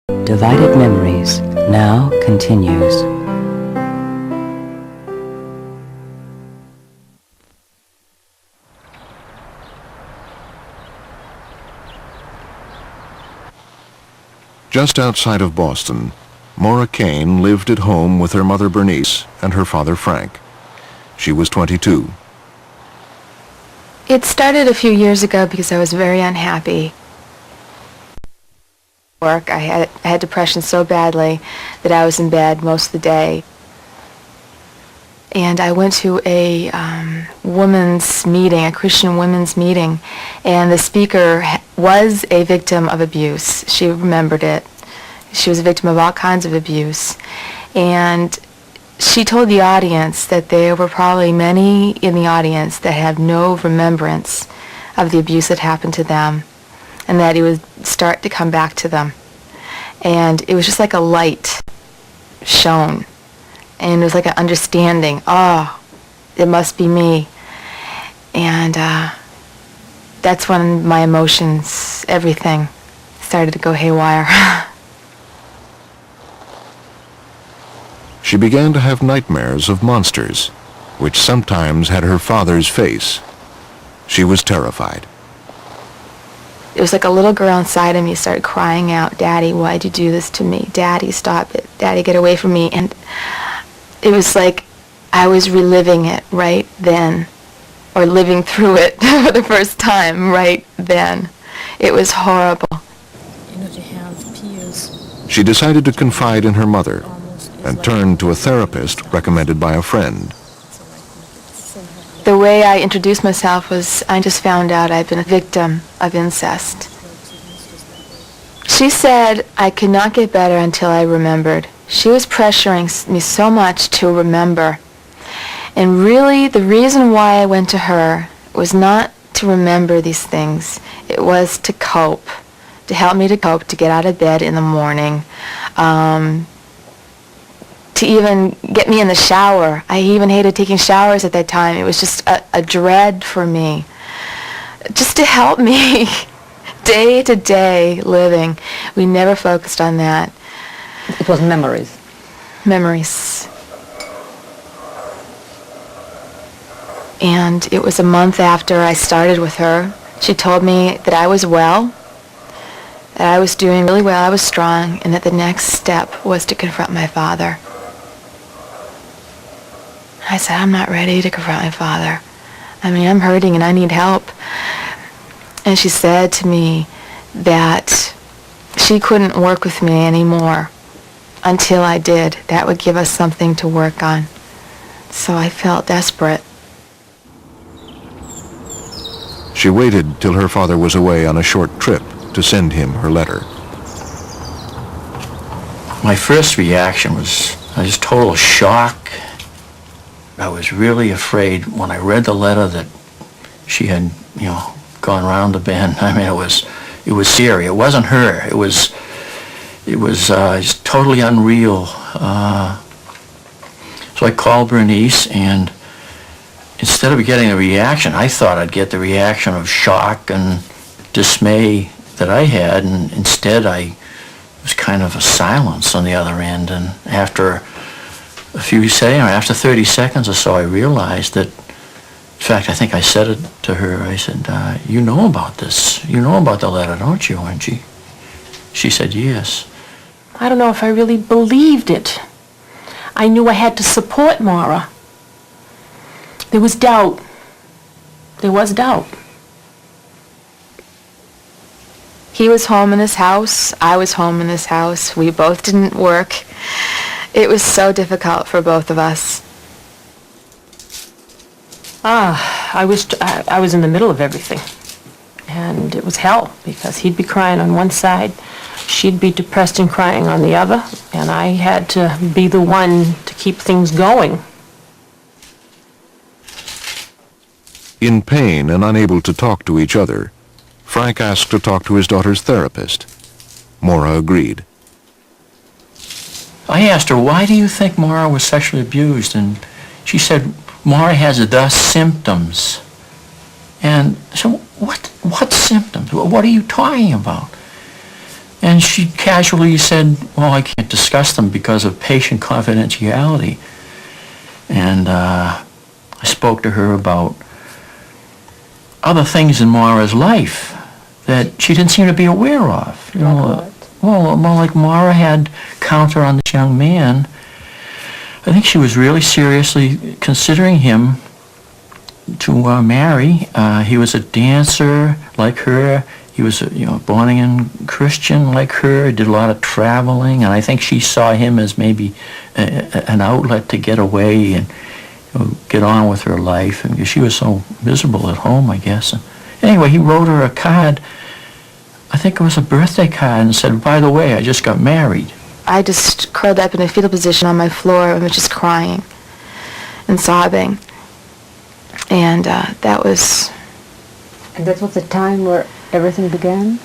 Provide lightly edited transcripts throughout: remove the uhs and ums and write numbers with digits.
Divided Memories now continues. Just outside of Boston, Maura Kane lived at home with her mother Bernice and her father Frank. She was 22. It started a few years ago because I was very unhappy. I had depression so badly that I was in bed most of the day. And I went to a women's meeting, a Christian women's meeting, and the speaker was a victim of abuse. She remembered it. She was a victim of all kinds of abuse. And she told the audience that there were probably many in the audience that had no remembrance of the abuse that happened to them, and that it would start to come back to them. And it was just like a light shone. And it was like an understanding, oh, it must be me. And that's when my emotions, everything, started to go haywire. She began to have nightmares of monsters, which sometimes had her father's face. She was terrified. It was like a little girl inside of me started crying out, "Daddy, why'd you do this to me? Daddy, stop it. Daddy, get away from me." And it was like I was reliving it right then, or living through it for the first time right then. It was horrible. You know, to have peers. She decided to confide in her mother and turned to a therapist recommended by a friend. The way I introduced myself was I just found out I'd been a victim of incest. She said I could not get better until I remembered. She was pressuring me so much to remember. And really, the reason why I went to her was not to remember these things. It was to cope, to help me to cope, to get out of bed in the morning, to even get me in the shower. I even hated taking showers at that time. It was just a dread for me. Just to help me day-to-day living. We never focused on that. It was memories. Memories. And it was a month after I started with her. She told me that I was well, that I was doing really well, I was strong, and that the next step was to confront my father. I said, I'm not ready to confront my father. I mean, I'm hurting and I need help. And she said to me that she couldn't work with me anymore until I did. That would give us something to work on. So I felt desperate. She waited till her father was away on a short trip to send him her letter. My first reaction was just total shock. I was really afraid when I read the letter that she had, gone round the bend. I mean, it was scary. It wasn't her. It was just totally unreal. So I called Bernice, and instead of getting a reaction, I thought I'd get the reaction of shock and dismay that I had, and instead it was kind of a silence on the other end. And after 30 seconds or so, I realized that, in fact, I think I said it to her. I said, you know about this. You know about the letter, don't you, Angie? She said, yes. I don't know if I really believed it. I knew I had to support Maura. There was doubt. There was doubt. He was home in his house. I was home in his house. We both didn't work. It was so difficult for both of us. I was in the middle of everything. And it was hell, because he'd be crying on one side, she'd be depressed and crying on the other, and I had to be the one to keep things going. In pain and unable to talk to each other, Frank asked to talk to his daughter's therapist. Maura agreed. I asked her, why do you think Maura was sexually abused? And she said, Maura has the symptoms. And so, what symptoms? What are you talking about? And she casually said, well, I can't discuss them because of patient confidentiality. And I spoke to her about other things in Maura's life that she didn't seem to be aware of. You know, well, like Maura had counter on this young man. I think she was really seriously considering him to marry. He was a dancer like her. He was a born again Christian like her. Did a lot of traveling, and I think she saw him as maybe an outlet to get away and get on with her life. And she was so miserable at home, I guess. And anyway, he wrote her a card. I think it was a birthday card, and said, "By the way, I just got married." I just curled up in a fetal position on my floor and was just crying and sobbing. And that was... And that was the time where everything began?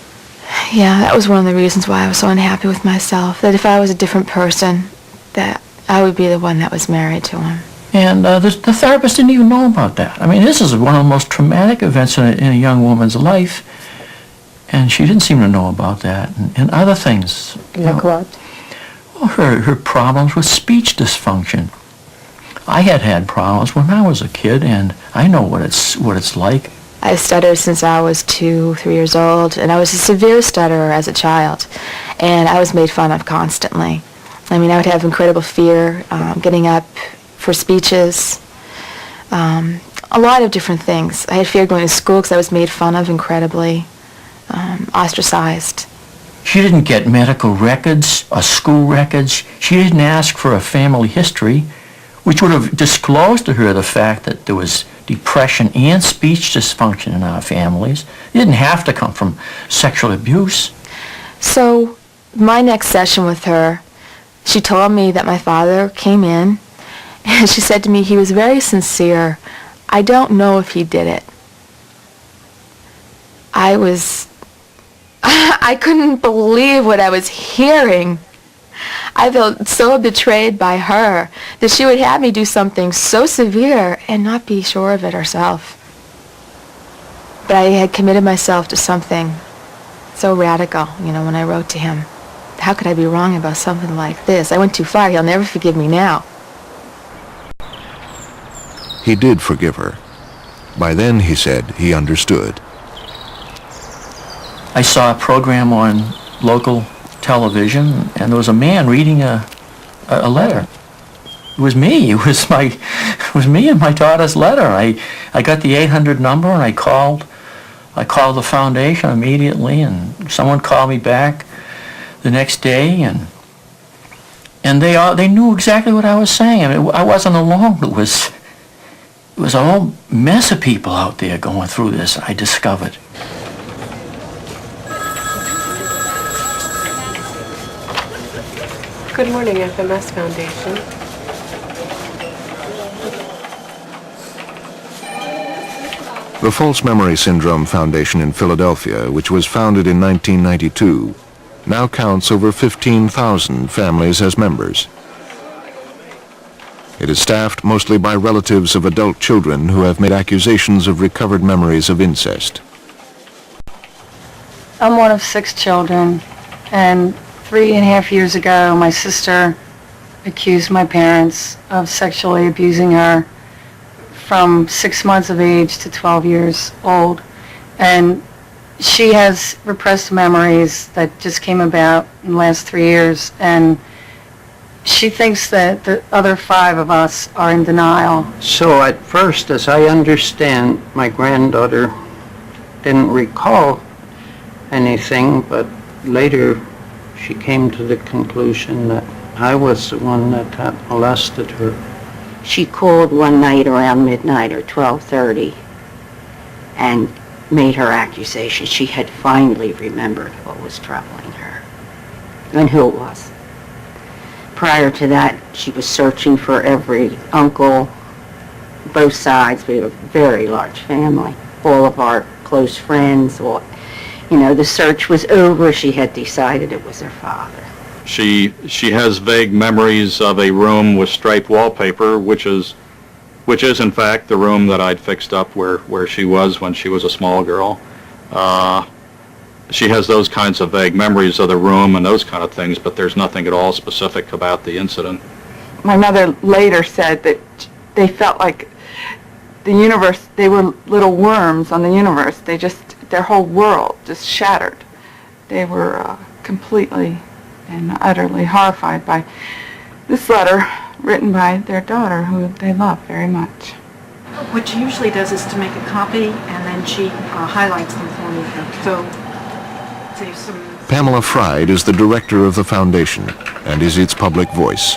Yeah, that was one of the reasons why I was so unhappy with myself, that if I was a different person, that I would be the one that was married to him. And the therapist didn't even know about that. I mean, this is one of the most traumatic events in a young woman's life, and she didn't seem to know about that, and other things. Like what? Well, her problems with speech dysfunction. I had problems when I was a kid, and I know what it's like. I stuttered since I was 2, 3 years old, and I was a severe stutterer as a child, and I was made fun of constantly. I mean, I would have incredible fear getting up for speeches, a lot of different things. I had fear going to school because I was made fun of incredibly, ostracized. She didn't get medical records or school records. She didn't ask for a family history, which would have disclosed to her the fact that there was depression and speech dysfunction in our families. It didn't have to come from sexual abuse. So my next session with her, she told me that my father came in, and she said to me he was very sincere. I don't know if he did it. I couldn't believe what I was hearing. I felt so betrayed by her that she would have me do something so severe and not be sure of it herself. But I had committed myself to something so radical, when I wrote to him. How could I be wrong about something like this? I went too far. He'll never forgive me now. He did forgive her. By then, he said, he understood. I saw a program on local television, and there was a man reading a letter. It was me. It was me and my daughter's letter. I got the 800 number, and I called the foundation immediately, and someone called me back the next day, and they knew exactly what I was saying. I mean, I wasn't alone. It was a whole mess of people out there going through this, I discovered. Good morning, FMS Foundation. The False Memory Syndrome Foundation in Philadelphia, which was founded in 1992, now counts over 15,000 families as members. It is staffed mostly by relatives of adult children who have made accusations of recovered memories of incest. I'm one of 6 children, and 3.5 years ago, my sister accused my parents of sexually abusing her from 6 months of age to 12 years old. And she has repressed memories that just came about in the last 3 years, and she thinks that the other 5 of us are in denial. So at first, as I understand, my granddaughter didn't recall anything, but later she came to the conclusion that I was the one that had molested her. She called one night around midnight or 12:30 and made her accusation. She had finally remembered what was troubling her and who it was. Prior to that, she was searching for every uncle, both sides. We have a very large family. All of our close friends, the search was over. She had decided it was her father. She has vague memories of a room with striped wallpaper, which is in fact the room that I'd fixed up where she was when she was a small girl. she has those kinds of vague memories of the room and those kind of things, but there's nothing at all specific about the incident. My mother later said that they felt like the universe, they were little worms on the universe. Their whole world just shattered. They were completely and utterly horrified by this letter written by their daughter, who they love very much. What she usually does is to make a copy, and then she highlights them for me. So, saves some... Pamela Fried is the director of the foundation and is its public voice.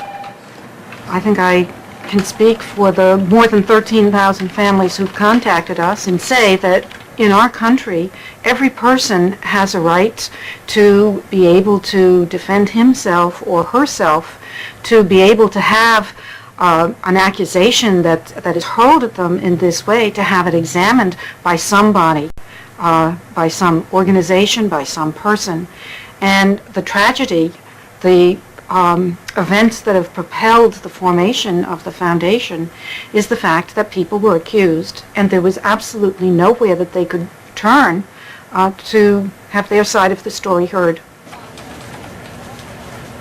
I think I can speak for the more than 13,000 families who've contacted us and say that in our country, every person has a right to be able to defend himself or herself, to be able to have an accusation that is hurled at them in this way, to have it examined by somebody, by some organization, by some person. And the tragedy, the events that have propelled the formation of the foundation is the fact that people were accused and there was absolutely nowhere that they could turn to have their side of the story heard.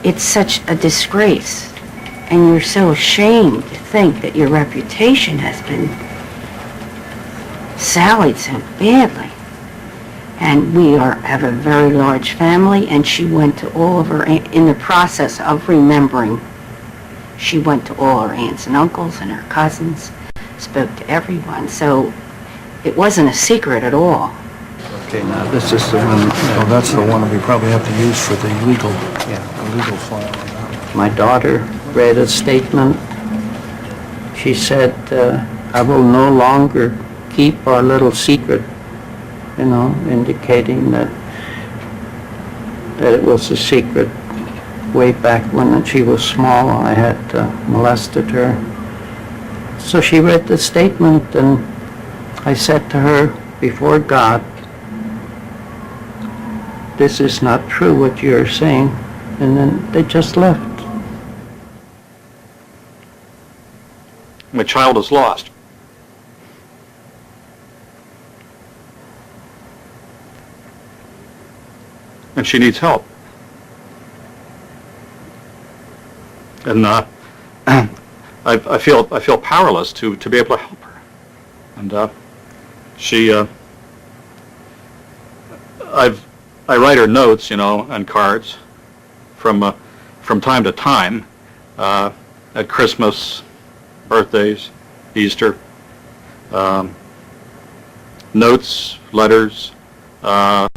It's such a disgrace, and you're so ashamed to think that your reputation has been sallied so badly. And we have a very large family, and she went to all of her, in the process of remembering, she went to all her aunts and uncles and her cousins, spoke to everyone, so it wasn't a secret at all. Okay, now this is the one. Oh, that's the one we probably have to use for the legal file. My daughter read a statement. She said, I will no longer keep our little secret, indicating that it was a secret way back when she was small. I had molested her. So she read the statement, and I said to her, before God, this is not true what you're saying. And then they just left. My child is lost. And she needs help. And I feel powerless to be able to help her. And I write her notes, and cards from time to time, at Christmas, birthdays, Easter, notes, letters, and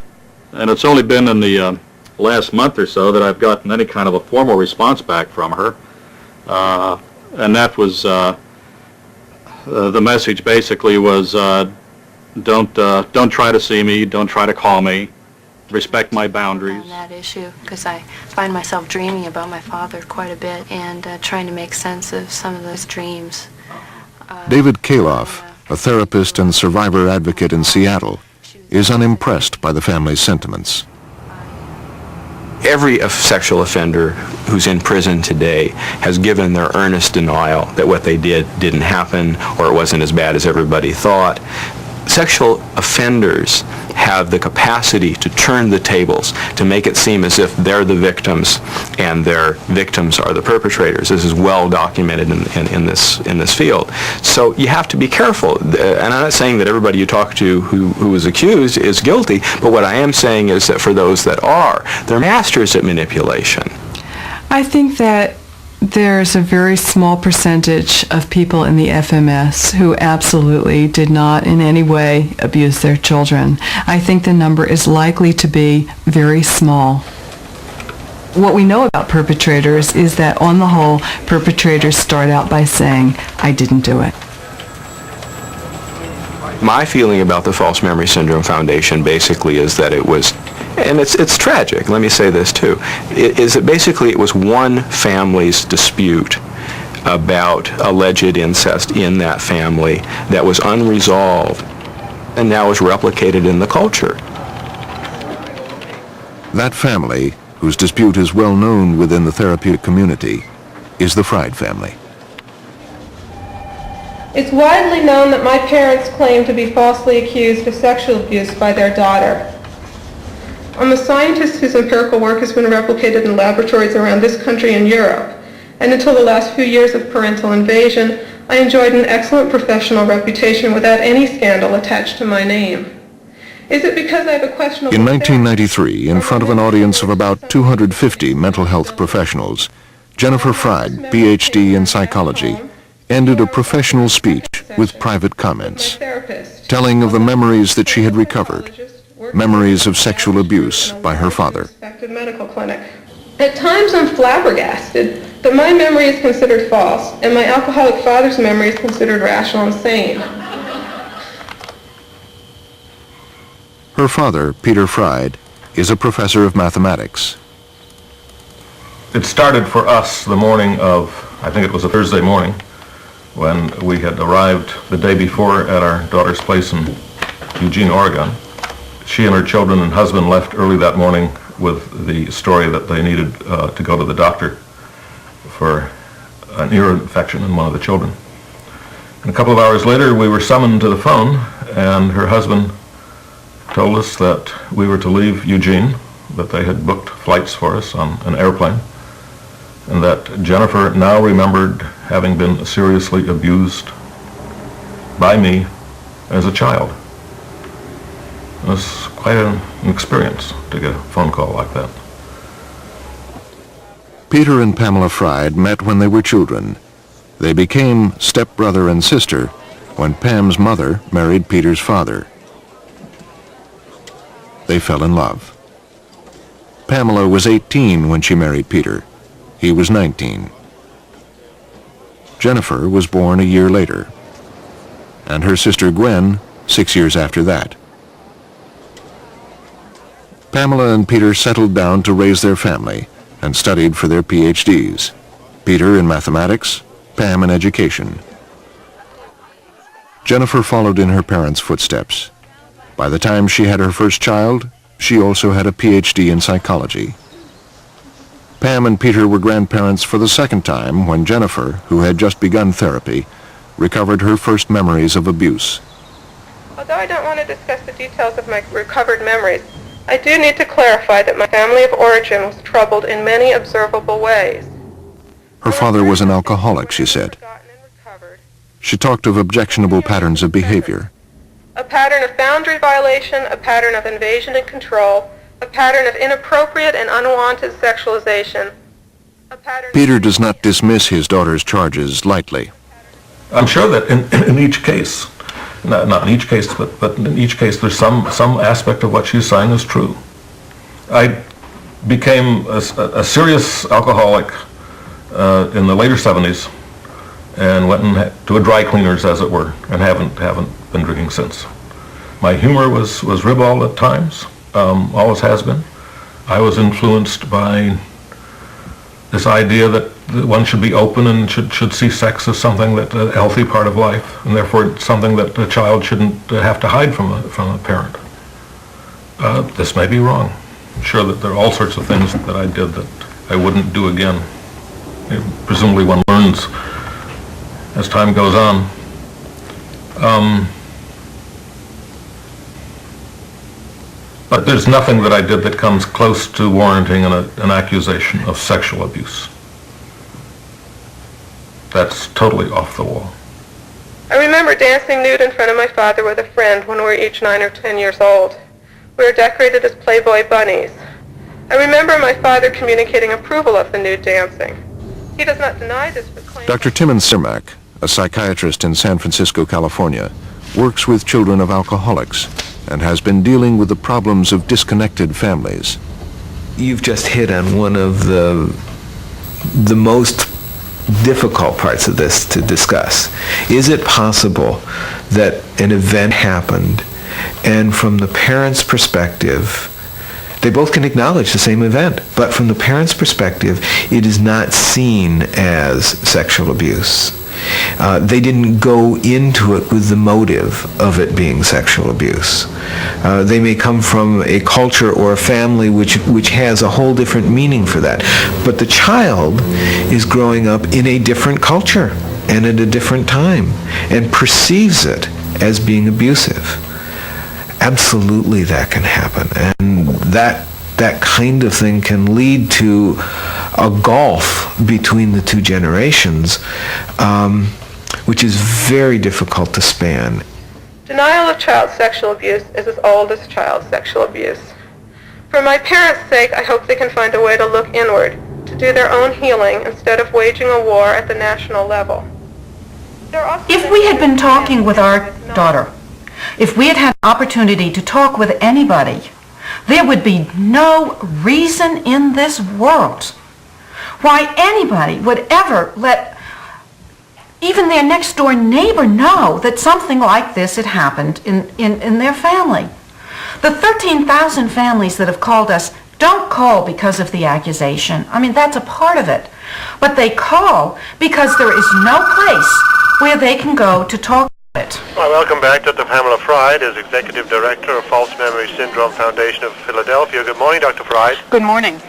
it's only been in the last month or so that I've gotten any kind of a formal response back from her, and that was the message basically was don't try to see me, don't try to call me, respect my boundaries. On that issue, because I find myself dreaming about my father quite a bit and trying to make sense of some of those dreams. David Kaloff, a therapist and survivor advocate in Seattle, is unimpressed by the family's sentiments. Every sexual offender who's in prison today has given their earnest denial that what they did didn't happen or it wasn't as bad as everybody thought. Sexual offenders have the capacity to turn the tables, to make it seem as if they're the victims and their victims are the perpetrators. This is well documented in this field. So you have to be careful. And I'm not saying that everybody you talk to who is accused is guilty, but what I am saying is that for those that are, they're masters at manipulation. I think that there's a very small percentage of people in the FMS who absolutely did not in any way abuse their children. I think the number is likely to be very small. What we know about perpetrators is that on the whole, perpetrators start out by saying, I didn't do it. My feeling about the False Memory Syndrome Foundation basically is that it was, and it's tragic, let me say this too, is that basically it was one family's dispute about alleged incest in that family that was unresolved and now is replicated in the culture. That family, whose dispute is well known within the therapeutic community, is the Fried family. It's widely known that my parents claim to be falsely accused of sexual abuse by their daughter. I'm a scientist whose empirical work has been replicated in laboratories around this country and Europe, and until the last few years of parental invasion, I enjoyed an excellent professional reputation without any scandal attached to my name. Is it because I have a questionable... In 1993, in front of an audience of about 250 mental health professionals, Jennifer Fried, Ph.D. in psychology, ended a professional speech with private comments, telling of the memories that she had recovered, memories of sexual abuse by her father. Medical clinic. At times I'm flabbergasted that my memory is considered false and my alcoholic father's memory is considered rational and sane. Her father, Peter Fried, is a professor of mathematics. It started for us the morning of, I think it was a Thursday morning, when we had arrived the day before at our daughter's place in Eugene, Oregon. She and her children and husband left early that morning with the story that they needed to go to the doctor for an ear infection in one of the children. And a couple of hours later, we were summoned to the phone, and her husband told us that we were to leave Eugene, that they had booked flights for us on an airplane, and that Jennifer now remembered having been seriously abused by me as a child. It was quite an experience to get a phone call like that. Peter and Pamela Fried met when they were children. They became stepbrother and sister when Pam's mother married Peter's father. They fell in love. Pamela was 18 when she married Peter. He was 19. Jennifer was born a year later, and her sister Gwen 6 years after that. Pamela and Peter settled down to raise their family and studied for their PhDs. Peter in mathematics, Pam in education. Jennifer followed in her parents' footsteps. By the time she had her first child, she also had a PhD in psychology. Pam and Peter were grandparents for the second time when Jennifer, who had just begun therapy, recovered her first memories of abuse. Although I don't want to discuss the details of my recovered memories, I do need to clarify that my family of origin was troubled in many observable ways. Her father was an alcoholic, she said. She talked of objectionable patterns of behavior. A pattern of boundary violation, a pattern of invasion and control, a pattern of inappropriate and unwanted sexualization, a pattern... Peter does not dismiss his daughter's charges lightly. I'm sure that in each case, not in each case, but in each case there's some aspect of what she's saying is true. I became a serious alcoholic in the later 70s and went to a dry cleaners, as it were, and haven't been drinking since. My humor was ribald at times, always has been. I was influenced by this idea that one should be open and should see sex as something that a healthy part of life, and therefore it's something that a child shouldn't have to hide from a parent. This may be wrong. I'm sure that there are all sorts of things that I did that I wouldn't do again. Presumably one learns as time goes on. But there's nothing that I did that comes close to warranting an accusation of sexual abuse. That's totally off the wall. I remember dancing nude in front of my father with a friend when we were each 9 or 10 years old. We were decorated as Playboy bunnies. I remember my father communicating approval of the nude dancing. He does not deny this, but claims... Dr. Timon Cermak, a psychiatrist in San Francisco, California, works with children of alcoholics and has been dealing with the problems of disconnected families. You've just hit on one of the most difficult parts of this to discuss. Is it possible that an event happened and from the parent's perspective, they both can acknowledge the same event, but from the parent's perspective, it is not seen as sexual abuse? They didn't go into it with the motive of it being sexual abuse. They may come from a culture or a family which has a whole different meaning for that. But the child is growing up in a different culture and at a different time and perceives it as being abusive. Absolutely that can happen. And that that kind of thing can lead to a gulf between the two generations, which is very difficult to span. Denial of child sexual abuse is as old as child sexual abuse. For my parents' sake, I hope they can find a way to look inward, to do their own healing instead of waging a war at the national level. If we had been talking with our daughter, if we had had an opportunity to talk with anybody, there would be no reason in this world why anybody would ever let even their next door neighbor know that something like this had happened in their family. The 13,000 families that have called us don't call because of the accusation. I mean, that's a part of it. But they call because there is no place where they can go to talk about it. Well, welcome back. Dr. Pamela Fried is Executive Director of False Memory Syndrome Foundation of Philadelphia. Good morning, Dr. Fried. Good morning.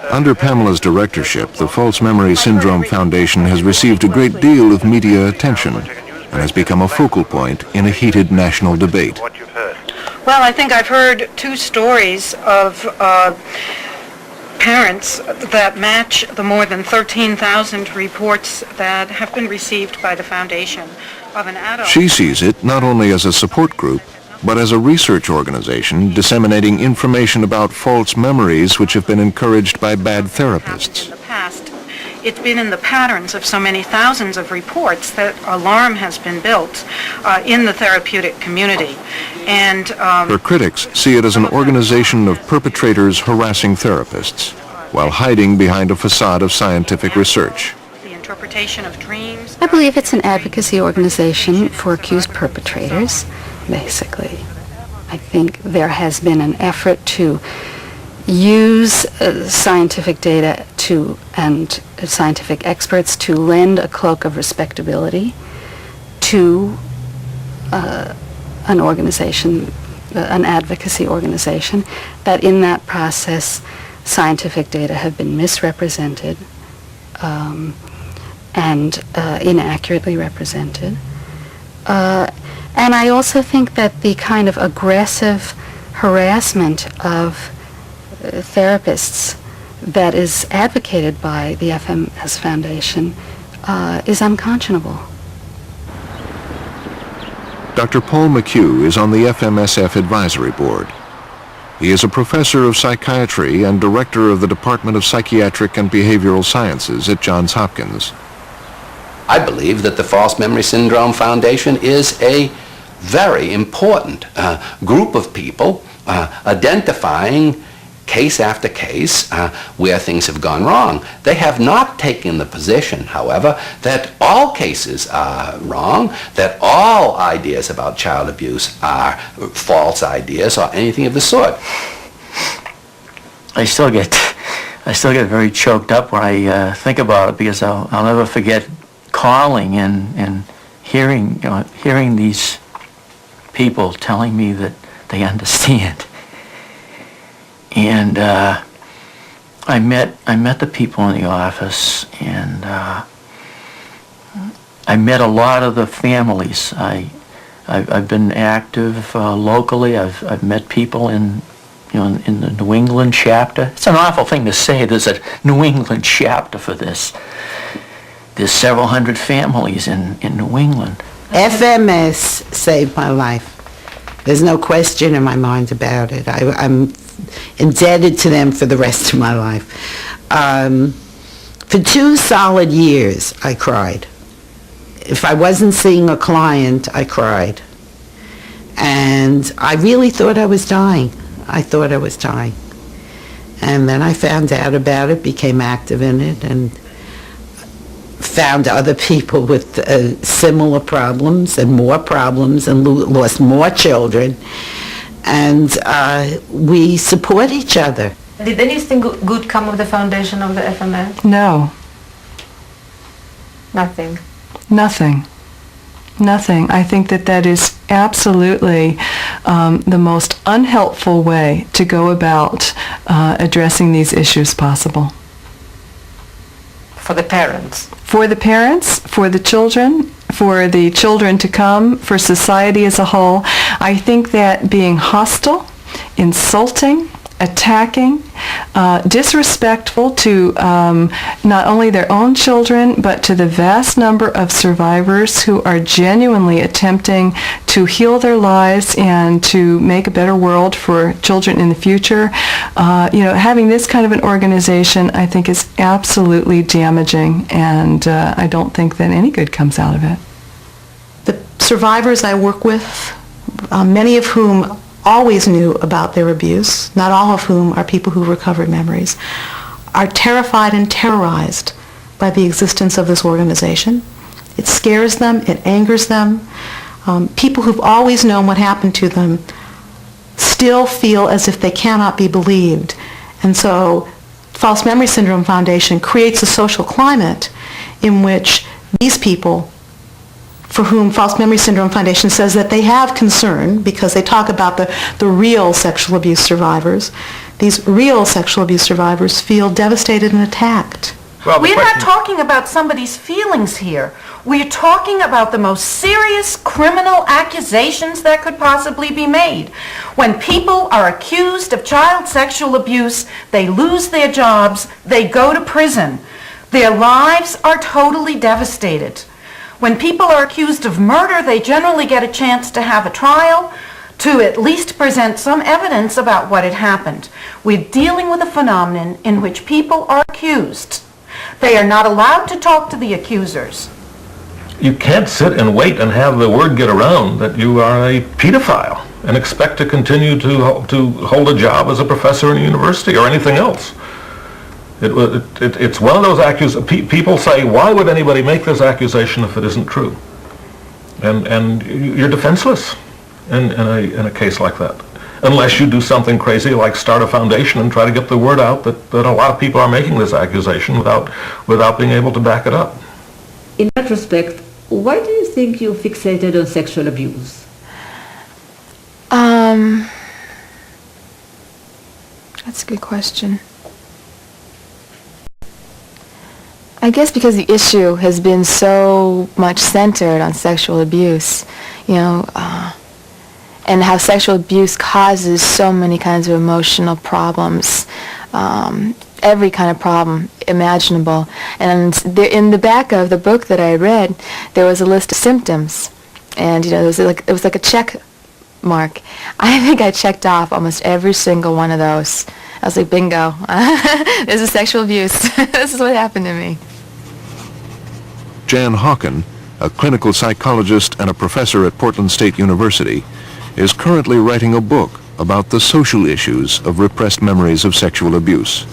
Under Pamela's directorship, the False Memory Syndrome Foundation has received a great deal of media attention and has become a focal point in a heated national debate. Well, I think I've heard two stories of parents that match the more than 13,000 reports that have been received by the foundation of an adult. She sees it not only as a support group, but as a research organization disseminating information about false memories which have been encouraged by bad therapists. In the past, it's been in the patterns of so many thousands of reports that alarm has been built in the therapeutic community. And her critics see it as an organization of perpetrators harassing therapists while hiding behind a facade of scientific research. the interpretation of dreams. I believe it's an advocacy organization for accused perpetrators, basically. I think there has been an effort to use scientific data and scientific experts to lend a cloak of respectability to an organization, an advocacy organization, that in that process scientific data have been misrepresented and inaccurately represented. And I also think that the kind of aggressive harassment of therapists that is advocated by the FMS Foundation is unconscionable. Dr. Paul McHugh is on the FMSF Advisory Board. He is a professor of psychiatry and director of the Department of Psychiatric and Behavioral Sciences at Johns Hopkins. I believe that the False Memory Syndrome Foundation is a very important group of people identifying case after case where things have gone wrong. They have not taken the position, however, that all cases are wrong, that all ideas about child abuse are false ideas or anything of the sort. I still get very choked up when I think about it, because I'll never forget calling and hearing these people telling me that they understand. And I met the people in the office, and I met a lot of the families. I've been active locally. I've met people in the New England chapter. It's an awful thing to say. There's a New England chapter for this. There's several hundred families in New England. FMS saved my life. There's no question in my mind about it. I'm indebted to them for the rest of my life. For 2 solid years, I cried. If I wasn't seeing a client, I cried. And I really thought I was dying. I thought I was dying. And then I found out about it, became active in it, and found other people with similar problems and more problems, and lost more children. And we support each other. Did anything good come of the foundation of the FMS? No. Nothing. Nothing. Nothing. I think that is absolutely the most unhelpful way to go about addressing these issues possible. For the parents? For the parents, for the children to come, for society as a whole. I think that being hostile, insulting, attacking, disrespectful to not only their own children, but to the vast number of survivors who are genuinely attempting to heal their lives and to make a better world for children in the future. Having this kind of an organization, I think, is absolutely damaging, and I don't think that any good comes out of it. The survivors I work with, many of whom always knew about their abuse, not all of whom are people who recovered memories, are terrified and terrorized by the existence of this organization. It scares them, it angers them. People who've always known what happened to them still feel as if they cannot be believed. And so False Memory Syndrome Foundation creates a social climate in which these people, for whom False Memory Syndrome Foundation says that they have concern because they talk about the real sexual abuse survivors, these real sexual abuse survivors feel devastated and attacked. We're not talking about somebody's feelings here. We're talking about the most serious criminal accusations that could possibly be made. When people are accused of child sexual abuse, they lose their jobs, they go to prison. Their lives are totally devastated. When people are accused of murder, they generally get a chance to have a trial, to at least present some evidence about what had happened. We're dealing with a phenomenon in which people are accused. They are not allowed to talk to the accusers. You can't sit and wait and have the word get around that you are a pedophile and expect to continue to hold a job as a professor in a university or anything else. It's one of those accusations. People say, why would anybody make this accusation if it isn't true? And you're defenseless in a case like that. Unless you do something crazy like start a foundation and try to get the word out that a lot of people are making this accusation without being able to back it up. In retrospect, why do you think you fixated on sexual abuse? That's a good question. I guess because the issue has been so much centered on sexual abuse, and how sexual abuse causes so many kinds of emotional problems, every kind of problem imaginable. And there, in the back of the book that I had read, there was a list of symptoms, and it was like a check mark. I think I checked off almost every single one of those. I was like, bingo, this is sexual abuse. This is what happened to me. Jan Hawken, a clinical psychologist and a professor at Portland State University, is currently writing a book about the social issues of repressed memories of sexual abuse.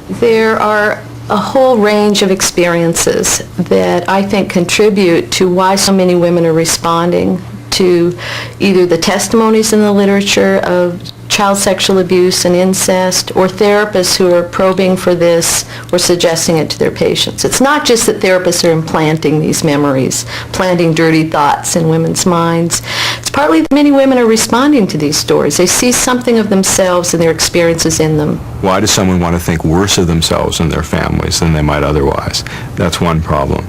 There are a whole range of experiences that I think contribute to why so many women are responding to either the testimonies in the literature of child sexual abuse and incest, or therapists who are probing for this or suggesting it to their patients. It's not just that therapists are implanting these memories, planting dirty thoughts in women's minds. It's partly that many women are responding to these stories. They see something of themselves and their experiences in them. Why does someone want to think worse of themselves and their families than they might otherwise? That's one problem.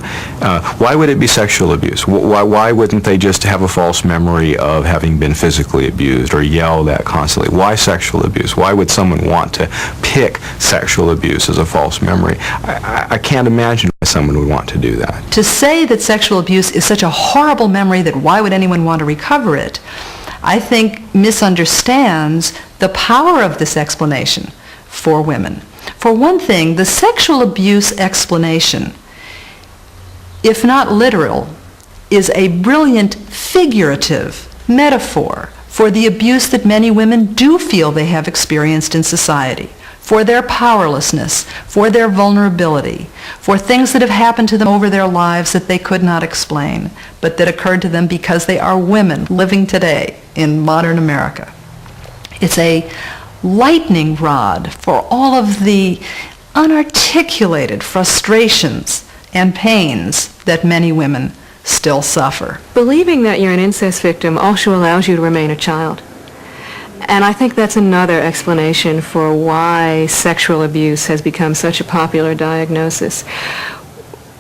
Why would it be sexual abuse? Why wouldn't they just have a false memory of having been physically abused or yelled at constantly? Why sexual abuse? Why would someone want to pick sexual abuse as a false memory? I can't imagine why someone would want to do that. To say that sexual abuse is such a horrible memory that why would anyone want to recover it, I think misunderstands the power of this explanation for women. For one thing, the sexual abuse explanation, if not literal, is a brilliant figurative metaphor for the abuse that many women do feel they have experienced in society, for their powerlessness, for their vulnerability, for things that have happened to them over their lives that they could not explain, but that occurred to them because they are women living today in modern America. It's a lightning rod for all of the unarticulated frustrations and pains that many women still suffer. Believing that you're an incest victim also allows you to remain a child. And I think that's another explanation for why sexual abuse has become such a popular diagnosis.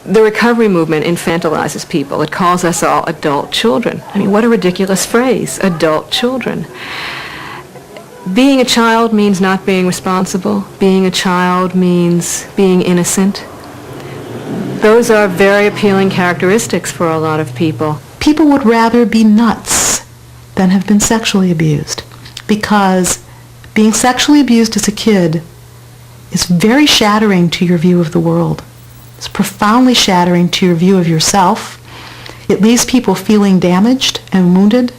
The recovery movement infantilizes people. It calls us all adult children. I mean, what a ridiculous phrase, adult children. Being a child means not being responsible. Being a child means being innocent. Those are very appealing characteristics for a lot of people. People would rather be nuts than have been sexually abused, because being sexually abused as a kid is very shattering to your view of the world. It's profoundly shattering to your view of yourself. It leaves people feeling damaged and wounded.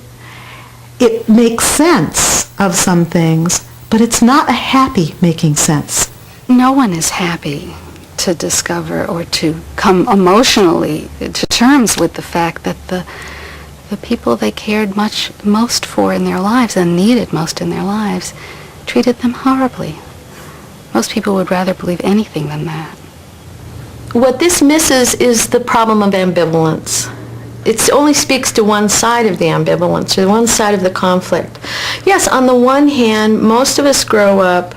It makes sense of some things, but it's not a happy making sense. No one is happy to discover or to come emotionally to terms with the fact that the people they cared most for in their lives and needed most in their lives treated them horribly. Most people would rather believe anything than that. What this misses is the problem of ambivalence. It only speaks to one side of the ambivalence, or one side of the conflict. Yes, on the one hand, most of us grow up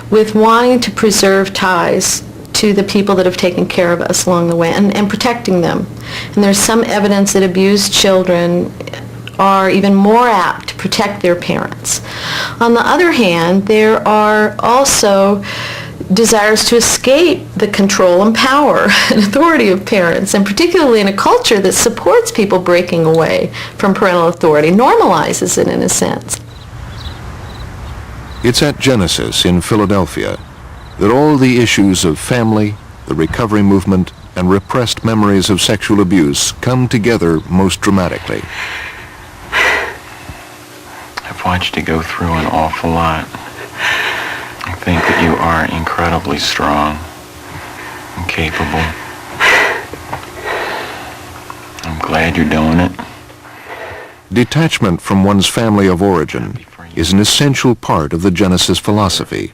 with wanting to preserve ties to the people that have taken care of us along the way and protecting them. And there's some evidence that abused children are even more apt to protect their parents. On the other hand, there are also desires to escape the control and power and authority of parents, and particularly in a culture that supports people breaking away from parental authority, normalizes it in a sense. It's at Genesis in Philadelphia that all the issues of family, the recovery movement, and repressed memories of sexual abuse come together most dramatically. I've watched you go through an awful lot. I think that you are incredibly strong and capable. I'm glad you're doing it. Detachment from one's family of origin is an essential part of the Genesis philosophy.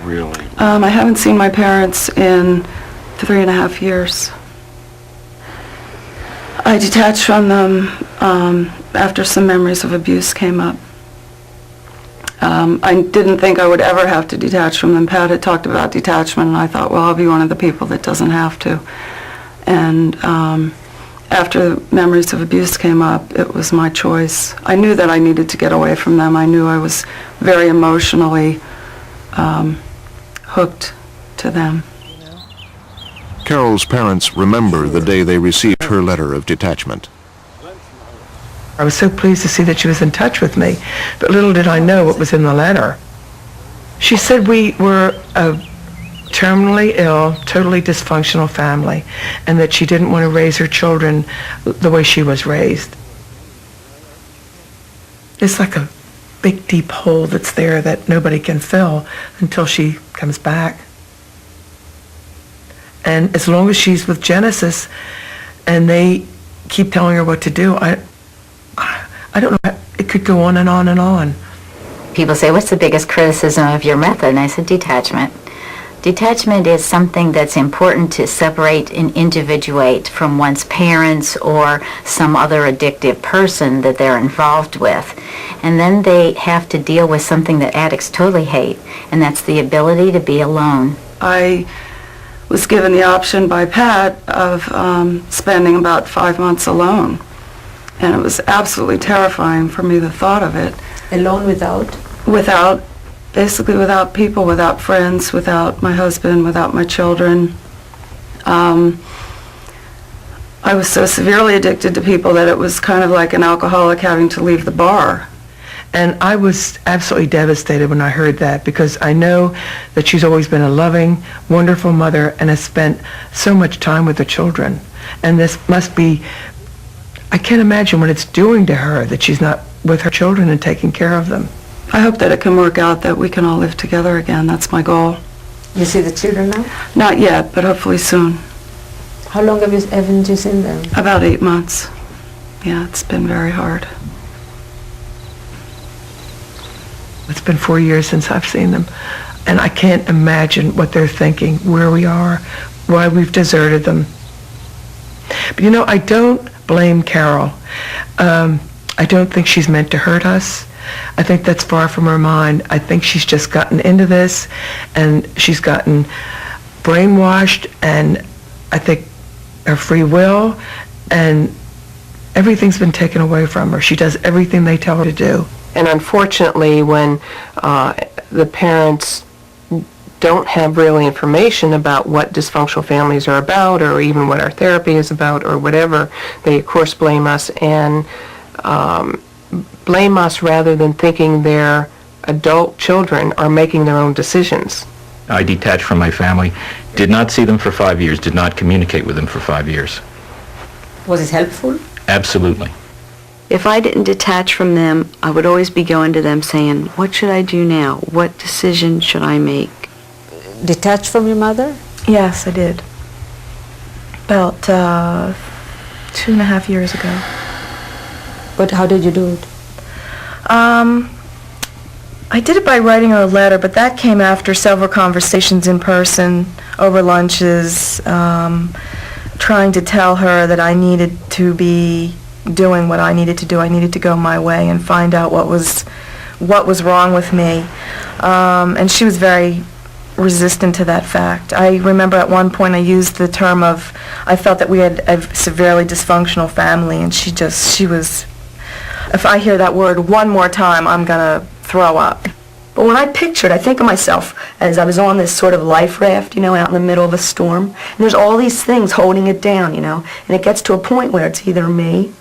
Really? I haven't seen my parents in 3.5 years. I detached from them after some memories of abuse came up. I didn't think I would ever have to detach from them. Pat had talked about detachment, and I thought, well, I'll be one of the people that doesn't have to. And after memories of abuse came up, it was my choice. I knew that I needed to get away from them. I knew I was very emotionally hooked to them. Carol's parents remember the day they received her letter of detachment. I was so pleased to see that she was in touch with me, but little did I know what was in the letter. She said we were a terminally ill, totally dysfunctional family, and that she didn't want to raise her children the way she was raised. It's like a big deep hole that's there that nobody can fill until she comes back. And as long as she's with Genesis and they keep telling her what to do, I don't know, it could go on and on and on. People say, what's the biggest criticism of your method? And I said, detachment. Detachment is something that's important to separate and individuate from one's parents or some other addictive person that they're involved with. And then they have to deal with something that addicts totally hate, and that's the ability to be alone. I was given the option by Pat of spending about 5 months alone. And it was absolutely terrifying for me, the thought of it. Alone without? Basically without people, without friends, without my husband, without my children. I was so severely addicted to people that it was kind of like an alcoholic having to leave the bar. And I was absolutely devastated when I heard that, because I know that she's always been a loving, wonderful mother and has spent so much time with the children. And this must be, I can't imagine what it's doing to her that she's not with her children and taking care of them. I hope that it can work out, that we can all live together again. That's my goal. You see the children now? Not yet, but hopefully soon. How long haven't you seen them? About 8 months. Yeah, it's been very hard. It's been 4 years since I've seen them, and I can't imagine what they're thinking, where we are, why we've deserted them. But you know, I don't blame Carol. I don't think she's meant to hurt us. I think that's far from her mind. I think she's just gotten into this, and she's gotten brainwashed, and I think her free will, and everything's been taken away from her. She does everything they tell her to do. And unfortunately, when the parents don't have really information about what dysfunctional families are about, or even what our therapy is about, or whatever, they of course blame us, and blame us rather than thinking their adult children are making their own decisions. I detached from my family, did not see them for 5 years, did not communicate with them for 5 years. Was it helpful? Absolutely. If I didn't detach from them, I would always be going to them saying, what should I do now? What decision should I make? Detached from your mother? Yes, I did. About 2.5 years ago. But how did you do it? I did it by writing her a letter, but that came after several conversations in person, over lunches, trying to tell her that I needed to be doing what I needed to do. I needed to go my way and find out what was wrong with me. And she was very resistant to that fact. I remember at one point I used the term of, I felt that we had a severely dysfunctional family, and she was, if I hear that word one more time, I'm gonna throw up. But when I pictured, I think of myself as I was on this sort of life raft, out in the middle of a storm, and there's all these things holding it down, and it gets to a point where it's either me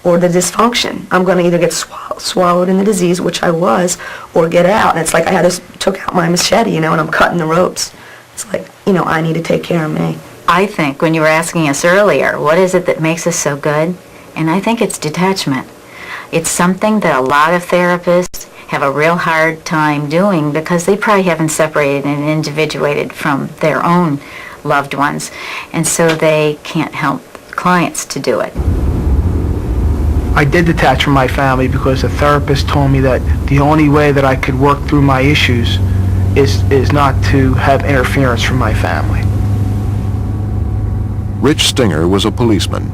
or the dysfunction. I'm going to either get swallowed in the disease, which I was, or get out. And it's like I took out my machete, and I'm cutting the ropes. It's like, I need to take care of me. I think when you were asking us earlier, what is it that makes us so good? And I think it's detachment. It's something that a lot of therapists have a real hard time doing because they probably haven't separated and individuated from their own loved ones. And so they can't help clients to do it. I did detach from my family because a therapist told me that the only way that I could work through my issues is not to have interference from my family. Rich Stinger was a policeman.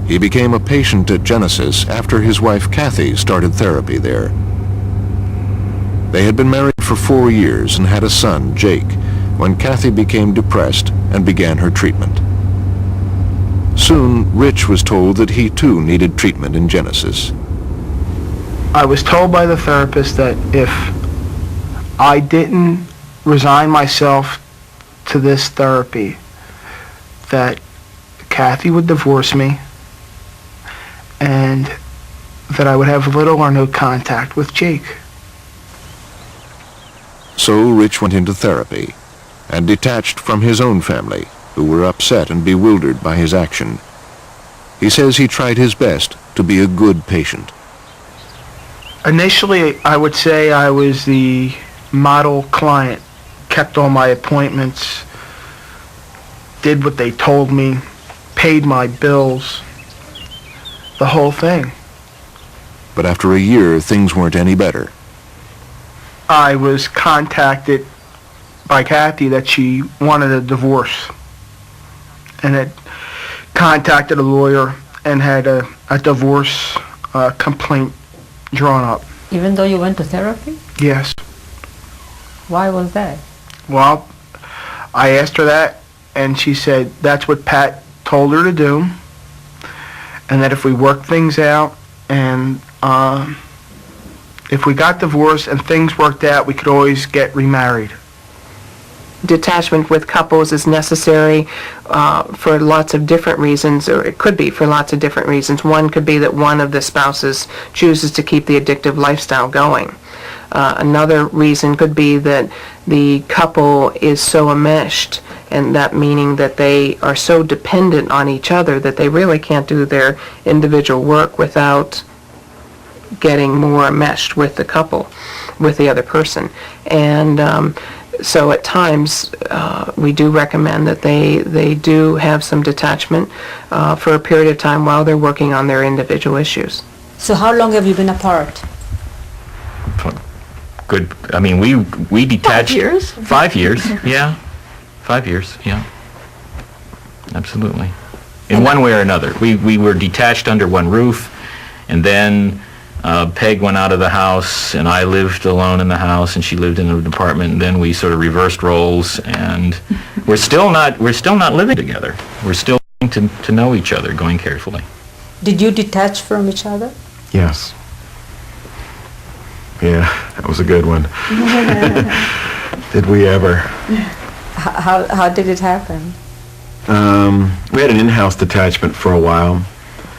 He became a patient at Genesis after his wife Kathy started therapy there. They had been married for 4 years and had a son, Jake, when Kathy became depressed and began her treatment. Soon, Rich was told that he too needed treatment in Genesis. I was told by the therapist that if I didn't resign myself to this therapy, that Kathy would divorce me and that I would have little or no contact with Jake. So Rich went into therapy and detached from his own family, who were upset and bewildered by his action. He says he tried his best to be a good patient. Initially, I would say I was the model client, kept all my appointments, did what they told me, paid my bills, the whole thing. But after a year, things weren't any better. I was contacted by Kathy that she wanted a divorce, and had contacted a lawyer and had a divorce complaint drawn up. Even though you went to therapy? Yes. Why was that? Well, I asked her that, and she said that's what Pat told her to do, and that if we worked things out and if we got divorced and things worked out, we could always get remarried. Detachment with couples is necessary for lots of different reasons, or it could be for lots of different reasons. One could be that one of the spouses chooses to keep the addictive lifestyle going. Another reason could be that the couple is so enmeshed, and that meaning that they are so dependent on each other that they really can't do their individual work without getting more enmeshed with the couple, with the other person. And so at times we do recommend that they do have some detachment for a period of time while they're working on their individual issues. So how long have you been apart? Good. I mean, we detached. 5 years? 5 years, yeah. 5 years, yeah. Absolutely. In one way or another. We were detached under one roof, and then Peg went out of the house, and I lived alone in the house, and she lived in an apartment, and then we sort of reversed roles, and we're still not living together. We're still getting to know each other, going carefully. Did you detach from each other? Yes. Yeah, that was a good one. Did we ever? How did it happen? We had an in-house detachment for a while.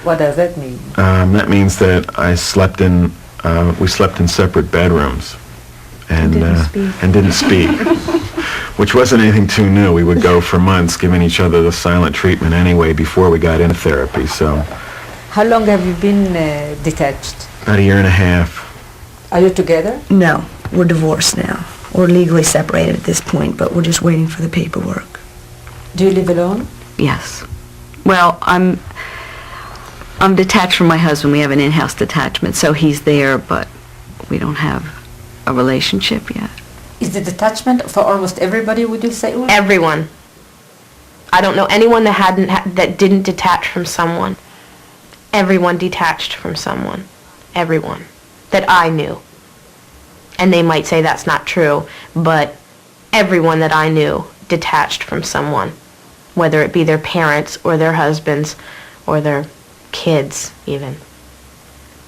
What does that mean? That means that we slept in separate bedrooms and didn't speak, which wasn't anything too new. We would go for months giving each other the silent treatment anyway before we got into therapy, so. How long have you been detached? About a year and a half. Are you together? No, we're divorced now. We're legally separated at this point, but we're just waiting for the paperwork. Do you live alone? Yes. Well, I'm detached from my husband. We have an in-house detachment, so he's there, but we don't have a relationship yet. Is the detachment for almost everybody, would you say? Everyone. I don't know anyone that didn't detach from someone. Everyone detached from someone. Everyone. That I knew. And they might say that's not true, but everyone that I knew detached from someone. Whether it be their parents or their husbands or their kids even.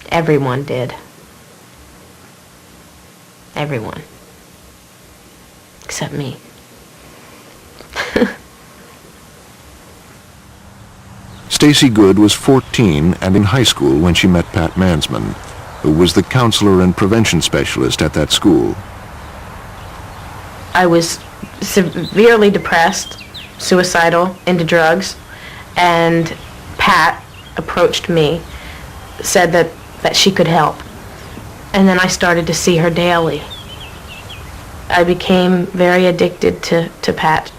Everyone did. Everyone. Except me. Stacy Good was 14 and in high school when she met Pat Mansman, who was the counselor and prevention specialist at that school. I was severely depressed, suicidal, into drugs, and Pat approached me, said that she could help. And then I started to see her daily. I became very addicted to Pat.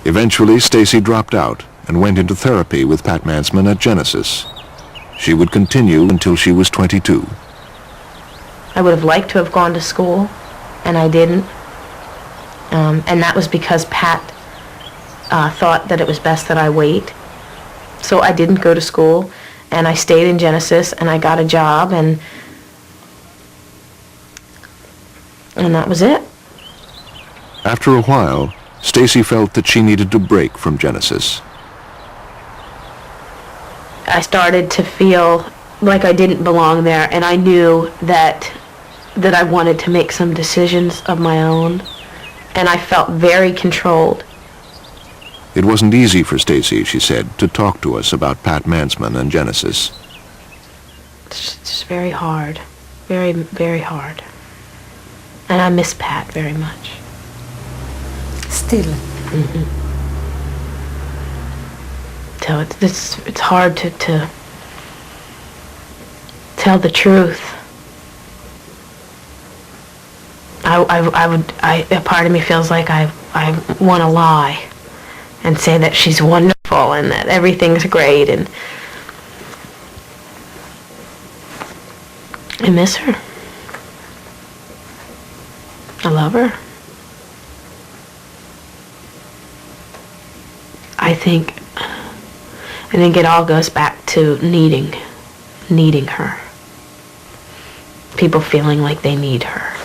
Eventually, Stacy dropped out and went into therapy with Pat Mansman at Genesis. She would continue until she was 22. I would have liked to have gone to school, and I didn't. And that was because Pat thought that it was best that I wait. So I didn't go to school, and I stayed in Genesis, and I got a job, and that was it. After a while, Stacy felt that she needed to break from Genesis. I started to feel like I didn't belong there, and I knew that I wanted to make some decisions of my own, and I felt very controlled. It wasn't easy for Stacy, she said, to talk to us about Pat Mansman and Genesis. It's just very hard. Very, very hard. And I miss Pat very much. Still? Mm-hmm. So it's hard to tell the truth. A part of me feels like I want to lie and say that she's wonderful and that everything's great, and I miss her. I love her. I think it all goes back to needing her. People feeling like they need her.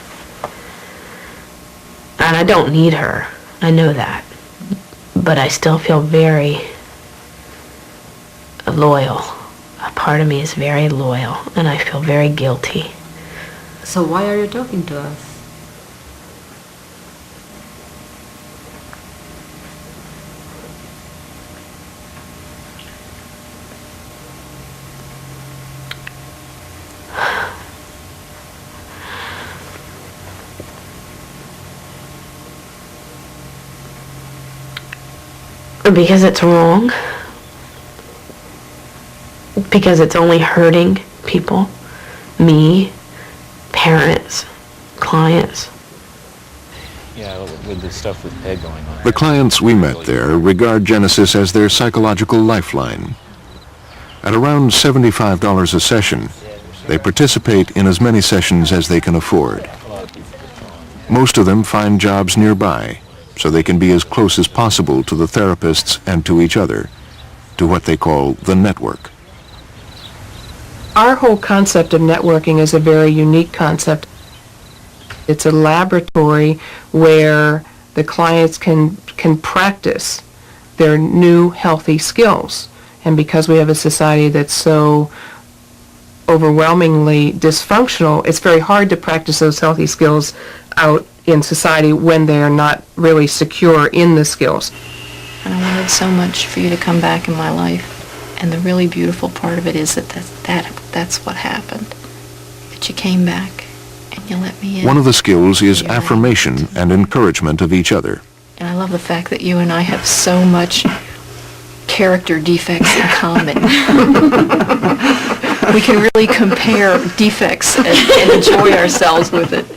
And I don't need her. I know that. But I still feel very loyal. A part of me is very loyal, and I feel very guilty. So why are you talking to us? Because it's wrong. Because it's only hurting people. Me, parents, clients. Yeah, with the stuff with Peg going on. The clients we met there regard Genesis as their psychological lifeline. At around $75 a session, they participate in as many sessions as they can afford. Most of them find jobs nearby, so they can be as close as possible to the therapists and to each other, to what they call the network. Our whole concept of networking is a very unique concept. It's a laboratory where the clients can practice their new healthy skills. And because we have a society that's so overwhelmingly dysfunctional, it's very hard to practice those healthy skills out in society when they are not really secure in the skills. And I wanted so much for you to come back in my life. And the really beautiful part of it is that's what happened. That you came back and you let me in. One of the skills is affirmation and encouragement of each other. And I love the fact that you and I have so much character defects in common. We can really compare defects and enjoy ourselves with it.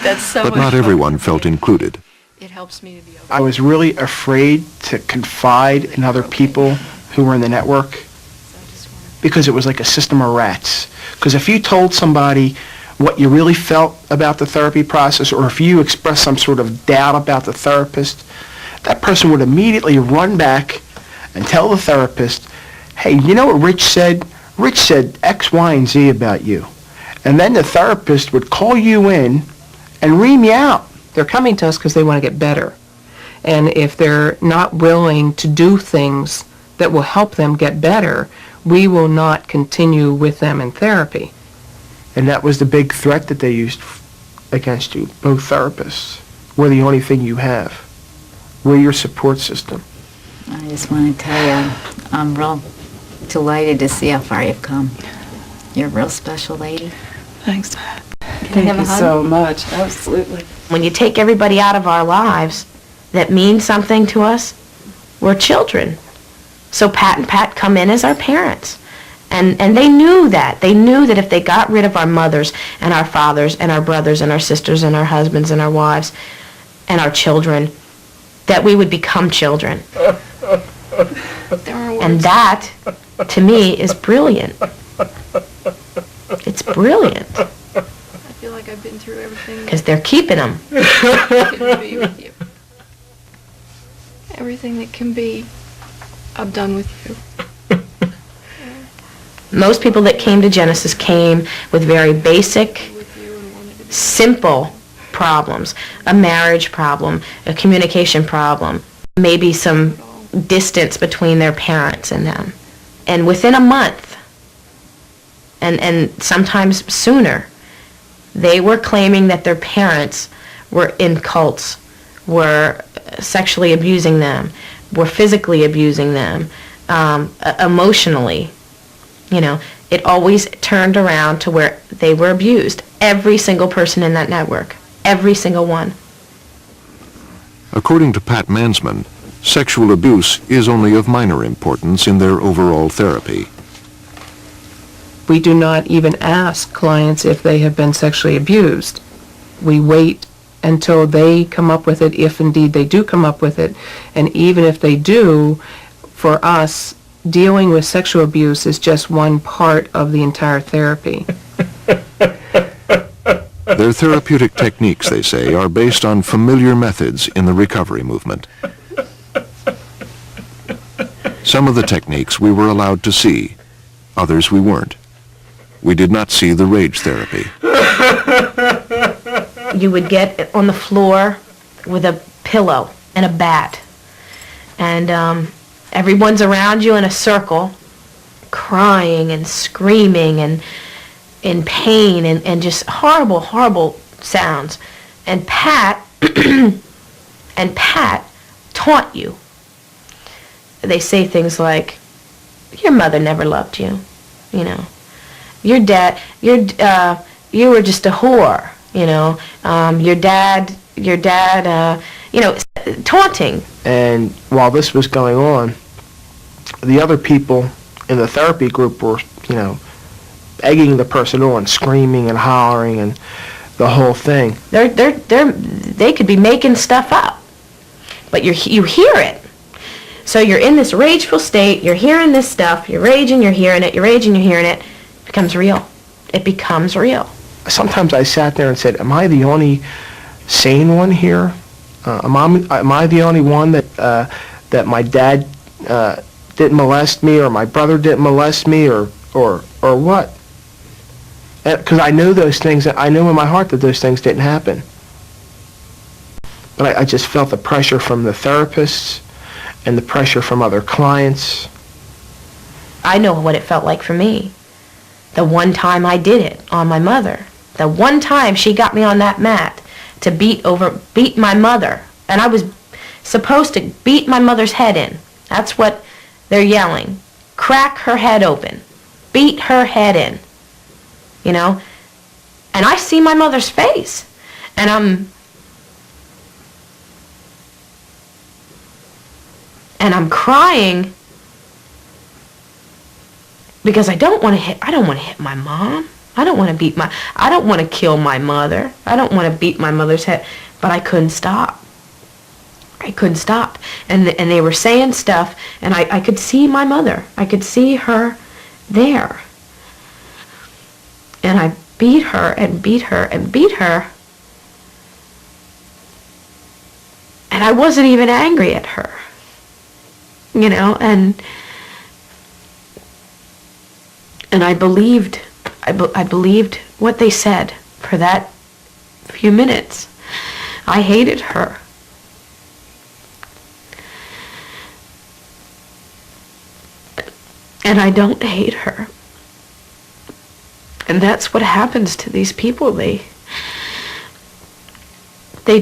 That's so But much not fun. everyone felt included. It helps me to be I was really afraid to confide in other people who were in the network because it was like a system of rats. Because if you told somebody what you really felt about the therapy process, or if you expressed some sort of doubt about the therapist, that person would immediately run back and tell the therapist, hey, you know what Rich said? Rich said X, Y, and Z about you. And then the therapist would call you in and ream you out. They're coming to us because they want to get better. And if they're not willing to do things that will help them get better, we will not continue with them in therapy. And that was the big threat that they used against you, both therapists. We're the only thing you have. We're your support system. I just want to tell you, I'm real delighted to see how far you've come. You're a real special lady. Thanks. Thank you so much. Absolutely. When you take everybody out of our lives that means something to us, we're children. So Pat and Pat come in as our parents. And they knew that. They knew that if they got rid of our mothers and our fathers and our brothers and our sisters and our husbands and our wives and our children, that we would become children. And that, to me, is brilliant. It's brilliant. I feel like I've been through everything. Because they're keeping them. Can be with you. Everything that can be, I've done with you. Most people that came to Genesis came with very basic, simple problems. A marriage problem, a communication problem, maybe some distance between their parents and them. And within a month, and sometimes sooner, they were claiming that their parents were in cults, were sexually abusing them, were physically abusing them, emotionally. You know, it always turned around to where they were abused. Every single person in that network. Every single one. According to Pat Mansman, sexual abuse is only of minor importance in their overall therapy. We do not even ask clients if they have been sexually abused. We wait until they come up with it, if indeed they do come up with it. And even if they do, for us, dealing with sexual abuse is just one part of the entire therapy. Their therapeutic techniques, they say, are based on familiar methods in the recovery movement. Some of the techniques we were allowed to see, others we weren't. We did not see the rage therapy. You would get on the floor with a pillow and a bat. And everyone's around you in a circle, crying and screaming and in pain and just horrible, horrible sounds. And Pat taunt you. They say things like, your mother never loved you, you know. Your dad, you were just a whore, you know. Your dad, you know, taunting. And while this was going on, the other people in the therapy group were, you know, egging the person on, screaming and hollering and the whole thing. They could be making stuff up, but you hear it. So you're in this rageful state, you're hearing this stuff, you're raging, you're hearing it, you're raging, you're hearing it. It becomes real. It becomes real. Sometimes I sat there and said, am I the only sane one here? Am I the only one that my dad didn't molest me, or my brother didn't molest me, or what? Because I know those things. I know in my heart that those things didn't happen. But I just felt the pressure from the therapists and the pressure from other clients. I know what it felt like for me. The one time I did it on my mother. The one time she got me on that mat to beat my mother. And I was supposed to beat my mother's head in. That's what they're yelling. Crack her head open. Beat her head in. You know? And I see my mother's face. And I'm crying because I don't want to hit my mom. I don't want to kill my mother. I don't want to beat my mother's head. But I couldn't stop. And they were saying stuff, and I could see my mother. I could see her there. And I beat her and beat her and beat her. And I wasn't even angry at her. You know, and I believed what they said for that few minutes. I hated her. And I don't hate her. And that's what happens to these people. They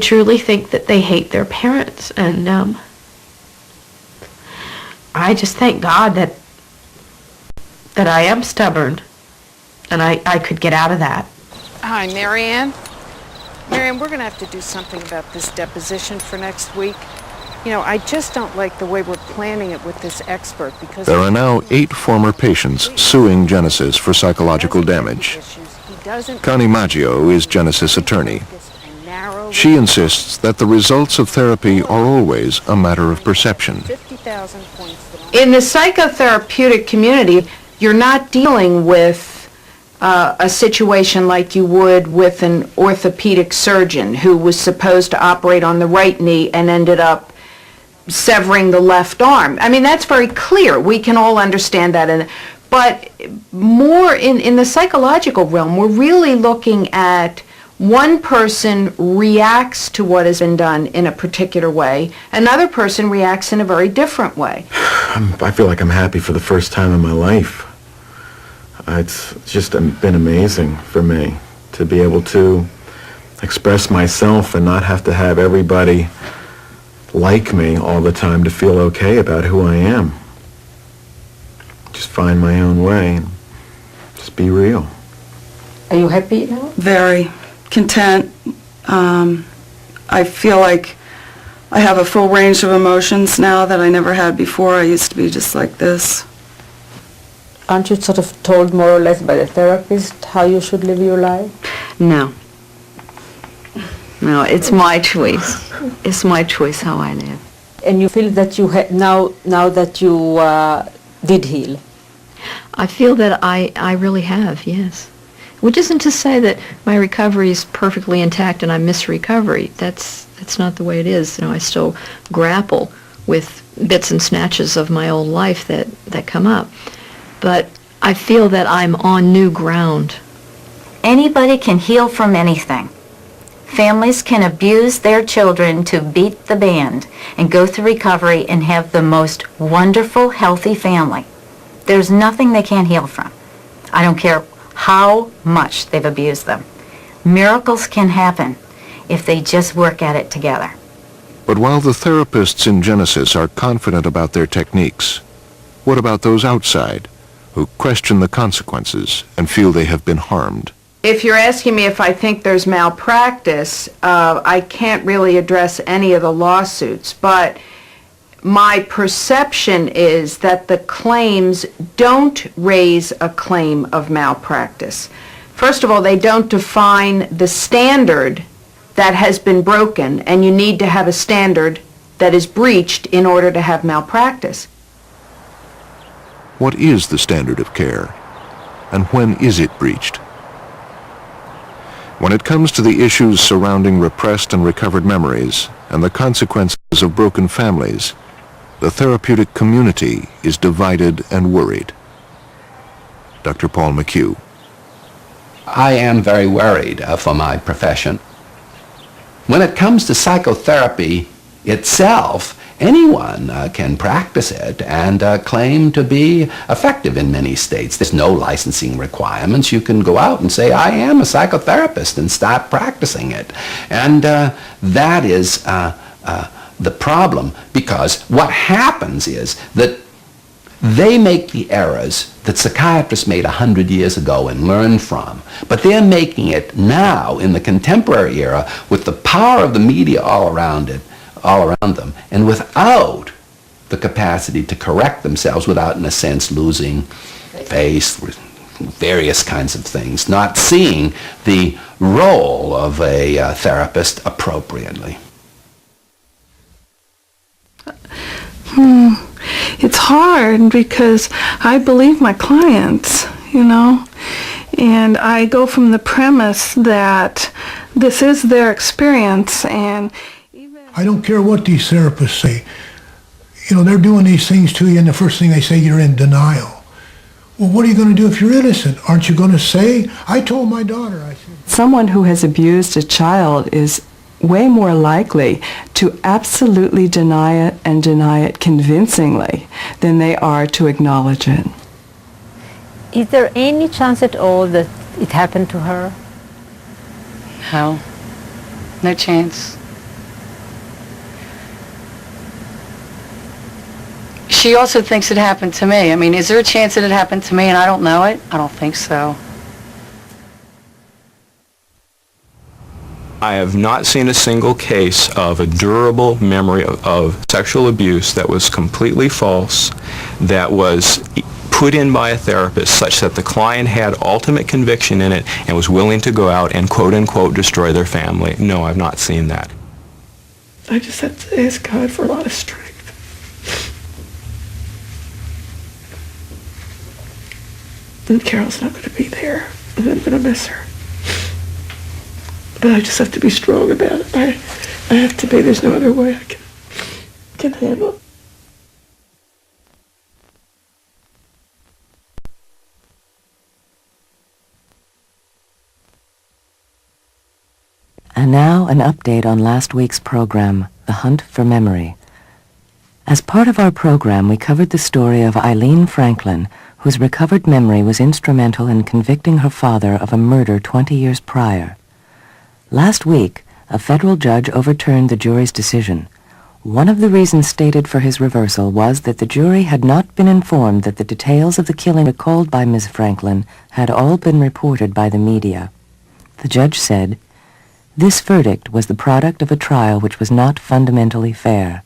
truly think that they hate their parents. And I just thank God that I am stubborn. And I could get out of that. Hi, Marianne. Marianne, we're going to have to do something about this deposition for next week. You know, I just don't like the way we're planning it with this expert because... There are now 8 former patients suing Genesis for psychological damage. Connie Maggio is Genesis' attorney. She insists that the results of therapy are always a matter of perception. In the psychotherapeutic community, you're not dealing with a situation like you would with an orthopedic surgeon who was supposed to operate on the right knee and ended up severing the left arm. I mean, that's very clear. We can all understand that. But more in the psychological realm, we're really looking at one person reacts to what has been done in a particular way, another person reacts in a very different way. I feel like I'm happy for the first time in my life. It's just been amazing for me to be able to express myself and not have to have everybody like me all the time to feel okay about who I am. Just find my own way and just be real. Are you happy now? Very content. I feel like I have a full range of emotions now that I never had before. I used to be just like this. Aren't you sort of told more or less by the therapist how you should live your life? No. No, it's my choice. It's my choice how I live. And you feel that you now that you did heal? I feel that I really have, yes. Which isn't to say that my recovery is perfectly intact and I miss recovery. That's not the way it is. You know, I still grapple with bits and snatches of my old life that come up. But I feel that I'm on new ground. Anybody can heal from anything. Families can abuse their children to beat the band and go through recovery and have the most wonderful, healthy family. There's nothing they can't heal from. I don't care how much they've abused them. Miracles can happen if they just work at it together. But while the therapists in Genesis are confident about their techniques, what about those outside who question the consequences and feel they have been harmed? If you're asking me if I think there's malpractice, I can't really address any of the lawsuits, but my perception is that the claims don't raise a claim of malpractice. First of all, they don't define the standard that has been broken, and you need to have a standard that is breached in order to have malpractice. What is the standard of care, and when is it breached? When it comes to the issues surrounding repressed and recovered memories and the consequences of broken families, the therapeutic community is divided and worried. Dr. Paul McHugh. I am very worried for my profession. When it comes to psychotherapy itself anyone can practice it and claim to be effective in many states. There's no licensing requirements. You can go out and say, I am a psychotherapist, and start practicing it. And that is the problem, because what happens is that they make the errors that psychiatrists made 100 years ago and learned from, but they're making it now in the contemporary era with the power of the media all around them, and without the capacity to correct themselves, without, in a sense, losing face, various kinds of things, not seeing the role of a therapist appropriately. It's hard because I believe my clients, you know, and I go from the premise that this is their experience, and I don't care what these therapists say. You know, they're doing these things to you, and the first thing they say, you're in denial. Well, what are you going to do if you're innocent? Aren't you going to say, I told my daughter, I said. Someone who has abused a child is way more likely to absolutely deny it and deny it convincingly than they are to acknowledge it. Is there any chance at all that it happened to her? No. No chance. She also thinks it happened to me. I mean, is there a chance that it happened to me and I don't know it? I don't think so. I have not seen a single case of a durable memory of sexual abuse that was completely false, that was put in by a therapist such that the client had ultimate conviction in it and was willing to go out and quote-unquote destroy their family. No, I've not seen that. I just have to ask God for a lot of strength. And Carol's not going to be there, and I'm going to miss her. But I just have to be strong about it. I have to be. There's no other way I can handle it. And now an update on last week's program, The Hunt for Memory. As part of our program, we covered the story of Eileen Franklin, whose recovered memory was instrumental in convicting her father of a murder 20 years prior. Last week, a federal judge overturned the jury's decision. One of the reasons stated for his reversal was that the jury had not been informed that the details of the killing recalled by Ms. Franklin had all been reported by the media. The judge said, "This verdict was the product of a trial which was not fundamentally fair."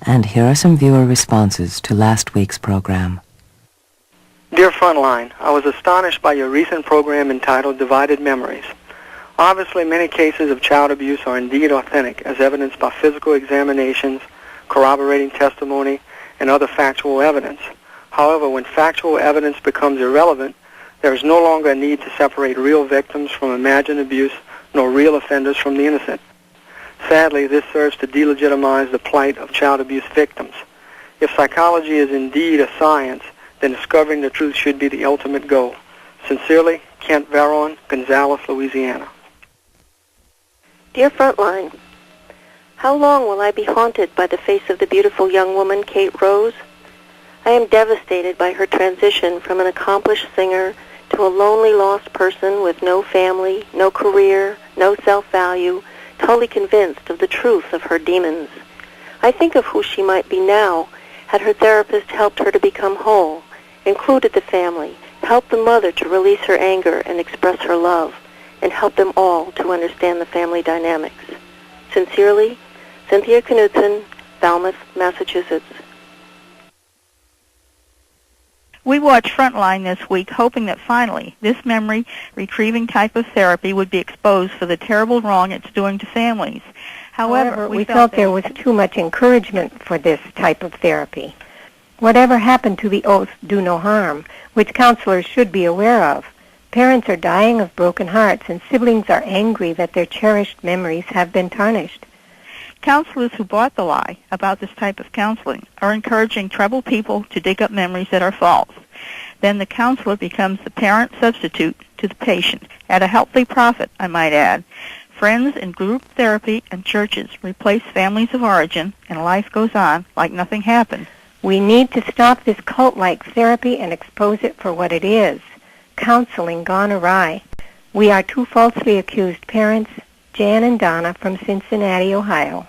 And here are some viewer responses to last week's program. Dear Frontline, I was astonished by your recent program entitled Divided Memories. Obviously, many cases of child abuse are indeed authentic, as evidenced by physical examinations, corroborating testimony, and other factual evidence. However, when factual evidence becomes irrelevant, there is no longer a need to separate real victims from imagined abuse, nor real offenders from the innocent. Sadly, this serves to delegitimize the plight of child abuse victims. If psychology is indeed a science, then discovering the truth should be the ultimate goal. Sincerely, Kent Veron, Gonzales, Louisiana. Dear Frontline, how long will I be haunted by the face of the beautiful young woman, Kate Rose? I am devastated by her transition from an accomplished singer to a lonely, lost person with no family, no career, no self-value, totally convinced of the truth of her demons. I think of who she might be now had her therapist helped her to become whole, included the family, helped the mother to release her anger and express her love, and helped them all to understand the family dynamics. Sincerely, Cynthia Knudsen, Falmouth, Massachusetts. We watched Frontline this week hoping that finally this memory retrieving type of therapy would be exposed for the terrible wrong it's doing to families. However, we felt there was too much encouragement for this type of therapy. Whatever happened to the oath, do no harm, which counselors should be aware of? Parents are dying of broken hearts, and siblings are angry that their cherished memories have been tarnished. Counselors who bought the lie about this type of counseling are encouraging troubled people to dig up memories that are false. Then the counselor becomes the parent substitute to the patient, at a healthy profit, I might add. Friends in group therapy and churches replace families of origin, and life goes on like nothing happened. We need to stop this cult-like therapy and expose it for what it is. Counseling gone awry. We are two falsely accused parents, Jan and Donna from Cincinnati, Ohio.